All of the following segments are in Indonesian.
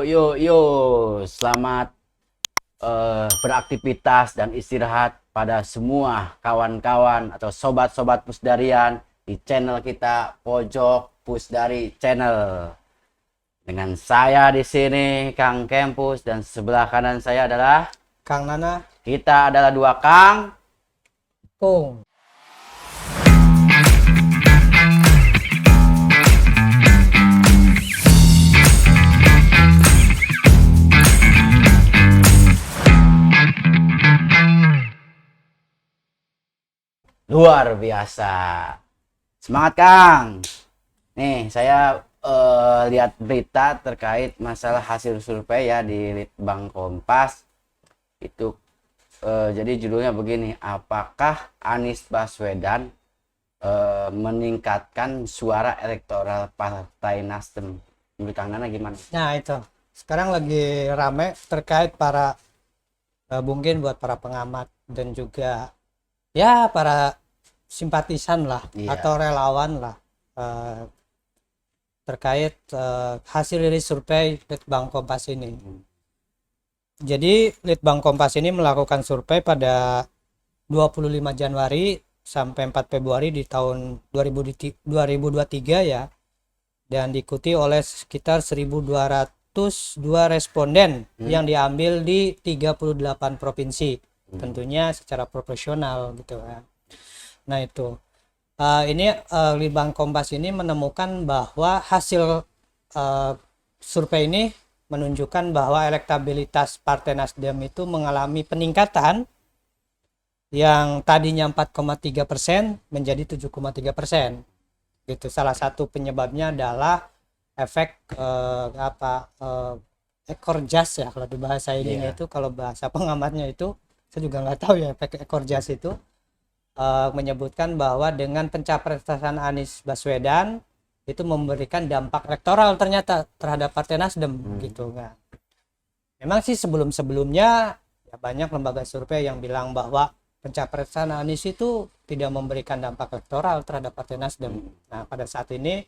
Yo, selamat beraktivitas dan istirahat pada semua kawan-kawan atau sobat-sobat Pusdarian di channel kita Pojok Pusdari Channel. Dengan saya di sini Kang Kempus dan sebelah kanan saya adalah Kang Nana. Kita adalah dua Kang Kung. luar biasa. Semangat Kang. Nih saya lihat berita terkait masalah hasil survei ya di Litbang Kompas itu. Jadi judulnya begini, apakah Anies Baswedan meningkatkan suara elektoral Partai Nasdem? Menurut Kang Nana gimana? Nah itu sekarang lagi rame terkait para mungkin buat para pengamat dan juga ya para simpatisan lah atau relawan lah terkait hasil rilis survei Litbang Kompas ini. Jadi Litbang Kompas ini melakukan survei pada 25 Januari sampai 4 Februari di tahun 2023 ya, dan diikuti oleh sekitar 1.202 responden yang diambil di 38 provinsi, tentunya secara profesional gitu kan. Nah itu ini Litbang Kompas ini menemukan bahwa hasil survei ini menunjukkan bahwa elektabilitas Partai Nasdem itu mengalami peningkatan yang tadinya 4,3% menjadi 7,3%. Gitu. Salah satu penyebabnya adalah efek ekor jas ya kalau di bahasa ininya itu, kalau bahasa pengamatnya itu saya juga nggak tahu ya efek ekor jas itu. Menyebutkan bahwa dengan pencapresan Anies Baswedan itu memberikan dampak elektoral ternyata terhadap Partai Nasdem gitu kan. Memang sih sebelum-sebelumnya ya banyak lembaga survei yang bilang bahwa pencapresan Anies itu tidak memberikan dampak elektoral terhadap Partai Nasdem. Nah pada saat ini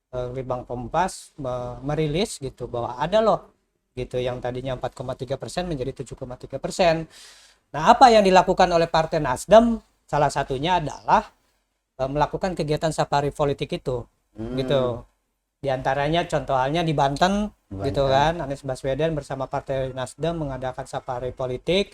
Litbang Kompas merilis gitu bahwa ada loh gitu yang tadinya 4,3% menjadi 7,3%. Nah apa yang dilakukan oleh Partai Nasdem? Salah satunya adalah melakukan kegiatan safari politik itu, gitu. Di antaranya contoh halnya di Banten, gitu kan, Anies Baswedan bersama Partai Nasdem mengadakan safari politik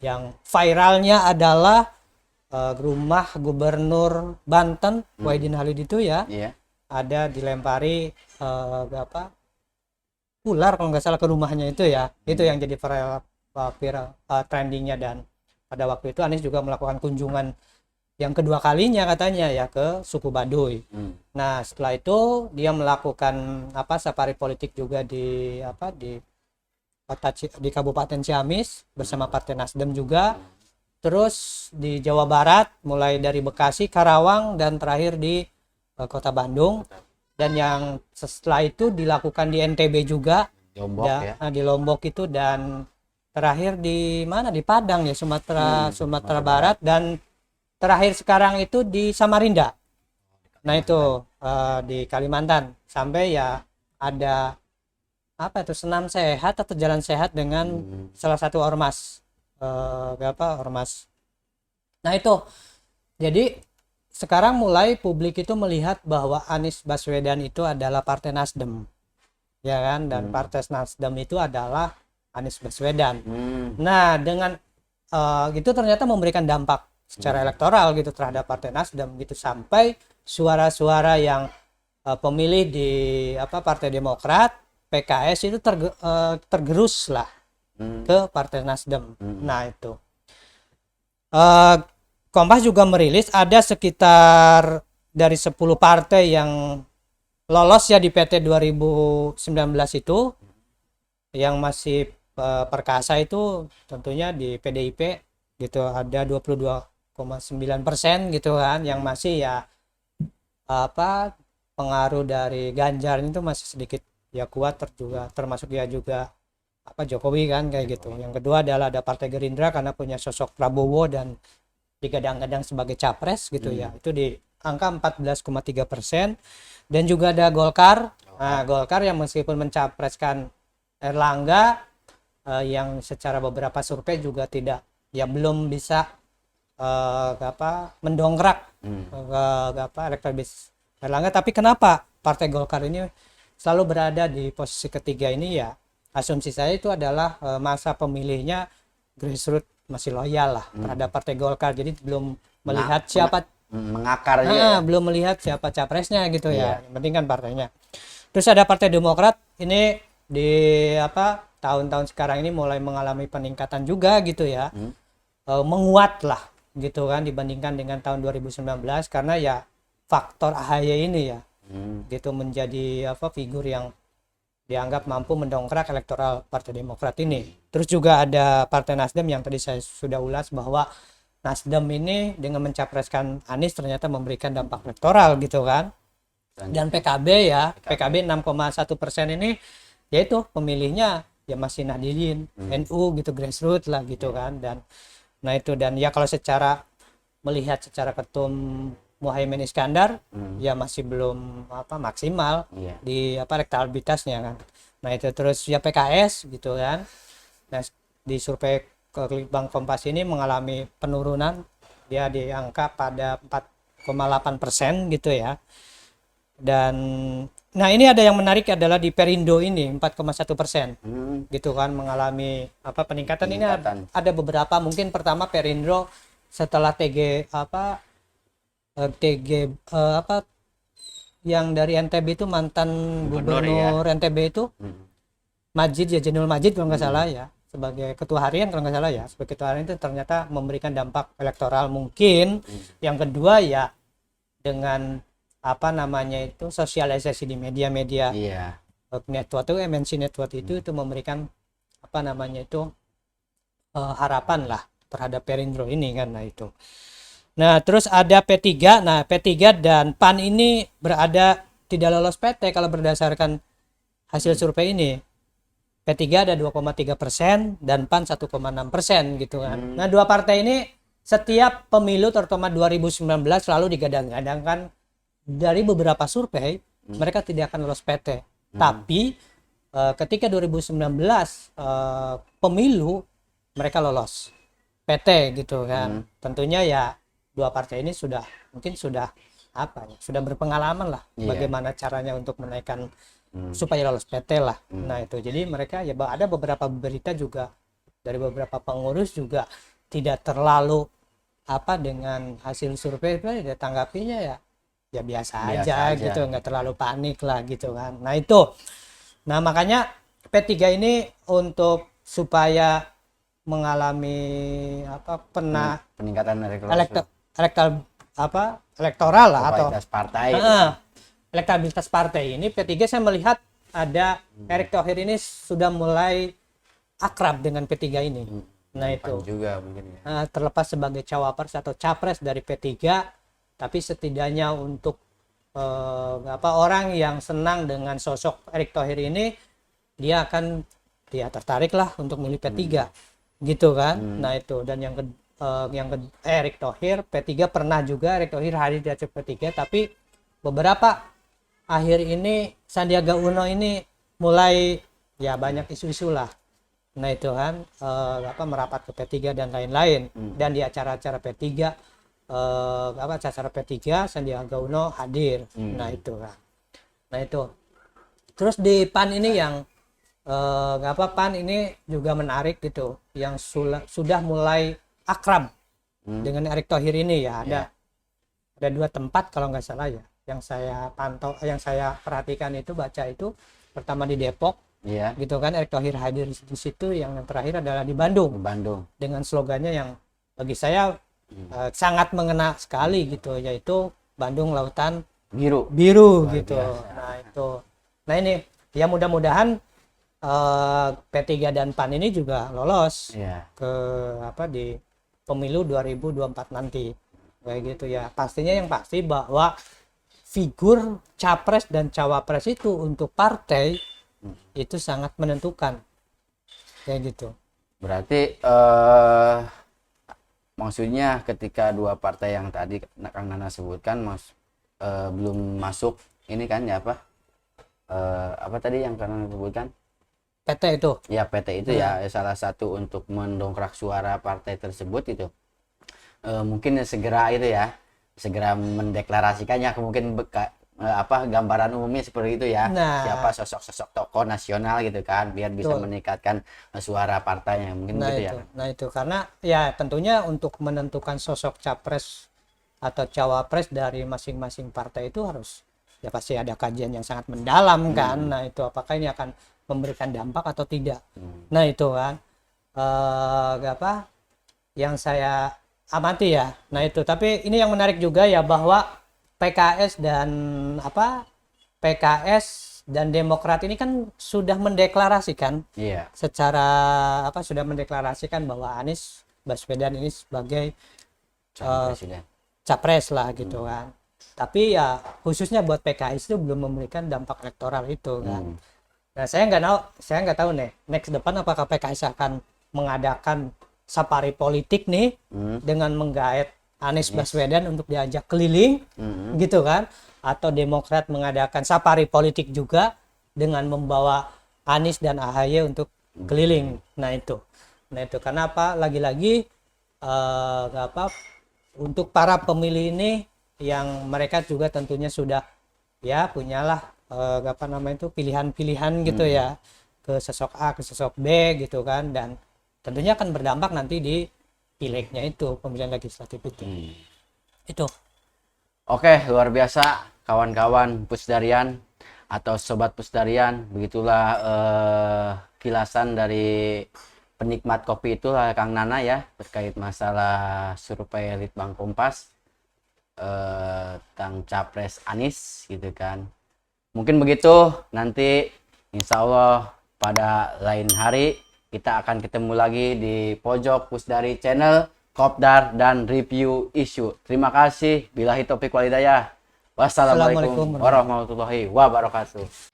yang viralnya adalah rumah Gubernur Banten, Wahidin Halid itu ya, ada dilempari ular kalau nggak salah ke rumahnya itu ya, itu yang jadi viral trendingnya. Dan pada waktu itu Anies juga melakukan kunjungan yang kedua kalinya katanya ya ke suku Baduy. Nah setelah itu dia melakukan safari politik juga di di Kabupaten Ciamis bersama Partai Nasdem juga. Terus di Jawa Barat mulai dari Bekasi, Karawang, dan terakhir di Kota Bandung. Dan yang setelah itu dilakukan di NTB juga, di Lombok itu, dan terakhir di mana, di Padang ya, Sumatera Barat, dan terakhir sekarang itu di Samarinda. Nah itu di Kalimantan, sampai ya ada senam sehat atau jalan sehat dengan salah satu ormas ormas. Nah itu jadi sekarang mulai publik itu melihat bahwa Anies Baswedan itu adalah Partai Nasdem ya kan, dan Partai Nasdem itu adalah Anies Baswedan. Nah dengan itu ternyata memberikan dampak secara elektoral gitu terhadap Partai Nasdem gitu, sampai suara-suara yang pemilih di Partai Demokrat, PKS itu tergerus lah ke Partai Nasdem. Nah itu Kompas juga merilis ada sekitar dari 10 partai yang lolos ya di PT 2019 itu, yang masih perkasa itu tentunya di PDIP gitu ada 22,9% gitu kan, yang masih ya pengaruh dari Ganjar itu masih sedikit ya kuat, termasuk ya juga Jokowi kan kayak gitu. Yang kedua adalah ada Partai Gerindra karena punya sosok Prabowo dan digadang-gadang sebagai capres gitu ya, itu di angka 14,3%. Dan juga ada Golkar. Nah Golkar yang meskipun mencapreskan Erlangga yang secara beberapa survei juga tidak, ya belum bisa mendongkrak elektabilitas Erlangga. Tapi kenapa Partai Golkar ini selalu berada di posisi ketiga ini? Ya asumsi saya itu adalah masa pemilihnya grassroots masih loyal lah terhadap Partai Golkar, jadi belum melihat siapa mengakar juga ya? belum melihat siapa capresnya gitu Iya. ya, yang penting kan partainya. Terus ada Partai Demokrat, ini di tahun-tahun sekarang ini mulai mengalami peningkatan juga gitu ya. Menguat lah gitu kan dibandingkan dengan tahun 2019, karena ya faktor AHY ini ya gitu menjadi figur yang dianggap mampu mendongkrak elektoral Partai Demokrat ini. Terus juga ada Partai Nasdem yang tadi saya sudah ulas bahwa Nasdem ini dengan mencapreskan Anies ternyata memberikan dampak elektoral gitu kan. Dan PKB ya, PKB 6,1% ini yaitu pemilihnya ya masih Nahdliyin, NU gitu, grassroots lah gitu kan. Dan nah itu, dan ya kalau melihat secara ketum Muhaimin Iskandar ya masih belum maksimal di elektabilitasnya kan. Nah itu, terus ya PKS gitu kan. Nah di survei ke Litbang Kompas ini mengalami penurunan, dia di angka pada 4,8% gitu ya. Dan nah ini ada yang menarik adalah di Perindo ini 4,1% gitu kan, mengalami peningkatan. Ini ada beberapa, mungkin pertama Perindo setelah yang dari NTB itu mantan gubernur ya. NTB itu Majid ya, Jenul Majid kalau nggak salah ya, sebagai ketua harian kalau nggak salah ya, sebagai ketua harian itu ternyata memberikan dampak elektoral mungkin. Yang kedua ya dengan sosialisasi di media-media network itu, MNC network itu memberikan harapan lah terhadap Perindo ini kan. Nah itu. Nah terus ada P3. Nah P3 dan PAN ini tidak lolos PT kalau berdasarkan hasil survei ini. P3 ada 2,3% dan PAN 1,6% gitu kan. Nah dua partai ini setiap pemilu terutama 2019 selalu digadang-gadangkan dari beberapa survei mereka tidak akan lolos PT. Tapi ketika 2019 pemilu mereka lolos PT gitu kan. Tentunya ya dua partai ini sudah berpengalaman lah bagaimana caranya untuk menaikkan supaya lolos PT lah. Nah itu, jadi mereka ya ada beberapa berita juga dari beberapa pengurus juga tidak terlalu dengan hasil survei itu ya tanggapinya ya biasa aja gitu, nggak terlalu panik lah gitu kan. Nah itu, nah makanya P3 ini untuk supaya mengalami peningkatan elektoral lah atau partai elektabilitas partai ini, P3 saya melihat ada Erick Thohir ini sudah mulai akrab dengan P3 ini. Nah itu juga mungkin ya. Terlepas sebagai cawapres atau capres dari P3, tapi setidaknya untuk orang yang senang dengan sosok Erick Thohir ini, dia akan tertarik lah untuk milih P3 gitu kan. Nah itu, dan Erick Thohir P3 pernah juga Erick Thohir hadir di acara P3, tapi beberapa akhir ini Sandiaga Uno ini mulai ya banyak isu-isu lah. Nah itu kan merapat ke P3 dan lain-lain. Dan di acara-acara P3 acara P3 Sandiaga Uno hadir. Nah itu kan. Nah itu. Terus di PAN ini yang PAN ini juga menarik gitu, yang sudah mulai akrab dengan Erick Thohir ini ya. Ada dua tempat kalau nggak salah ya, yang saya pantau, yang saya perhatikan itu, baca itu, pertama di Depok gitu kan, Erick Thohir hadir di situ. Yang terakhir adalah di Bandung dengan slogannya yang bagi saya sangat mengena sekali gitu, yaitu Bandung Lautan Biru gitu. Nah itu, nah ini ya mudah-mudahan P3 dan PAN ini juga lolos ke di pemilu 2024 nanti kayak gitu ya. Pastinya yang pasti bahwa figur capres dan cawapres itu untuk partai itu sangat menentukan kayak gitu. Berarti maksudnya ketika dua partai yang tadi Kang Nana sebutkan belum masuk ini kan ya apa tadi yang Kang Nana sebutkan PT itu. Ya PT itu ya salah satu untuk mendongkrak suara partai tersebut itu. Mungkin segera itu ya, segera mendeklarasikannya, mungkin gambaran umumnya seperti itu ya. Nah. Siapa sosok-sosok tokoh nasional gitu kan, biar bisa Betul. meningkatkan suara partainya, mungkin Nah gitu itu, ya. nah itu karena ya tentunya untuk menentukan sosok capres atau cawapres dari masing-masing partai itu harus ya pasti ada kajian yang sangat mendalam kan. Nah itu apakah ini akan memberikan dampak atau tidak. Nah itu kan apa yang saya amati ya. Nah itu tapi ini yang menarik juga ya bahwa PKS dan PKS dan Demokrat ini kan sudah mendeklarasikan Iya. secara sudah mendeklarasikan bahwa Anies Baswedan ini sebagai Calon presiden. capres lah gitu kan. Tapi ya khususnya buat PKS itu belum memberikan dampak elektoral itu kan. Nah saya nggak tahu nih next depan apakah PKS akan mengadakan safari politik nih dengan menggait Anies Baswedan untuk diajak keliling gitu kan, atau Demokrat mengadakan safari politik juga dengan membawa Anies dan AHY untuk keliling. Nah itu karena apa lagi-lagi untuk para pemilih ini yang mereka juga tentunya sudah ya punyalah pilihan-pilihan gitu ya ke sosok A ke sosok B gitu kan, dan tentunya akan berdampak nanti di pilegnya itu, pemilihan legislatif itu. Itu. Oke, luar biasa kawan-kawan Pusdarian atau sobat Pusdarian, begitulah kilasan dari penikmat kopi itu Kang Nana ya, terkait masalah survei Litbang Kompas tentang Capres Anies gitu kan. Mungkin begitu, nanti insya Allah pada lain hari kita akan ketemu lagi di Pojok Pusdari Channel, Kopdar dan review isu. Terima kasih. Billahi taufiq wal hidayah. Wassalamualaikum warahmatullahi wabarakatuh.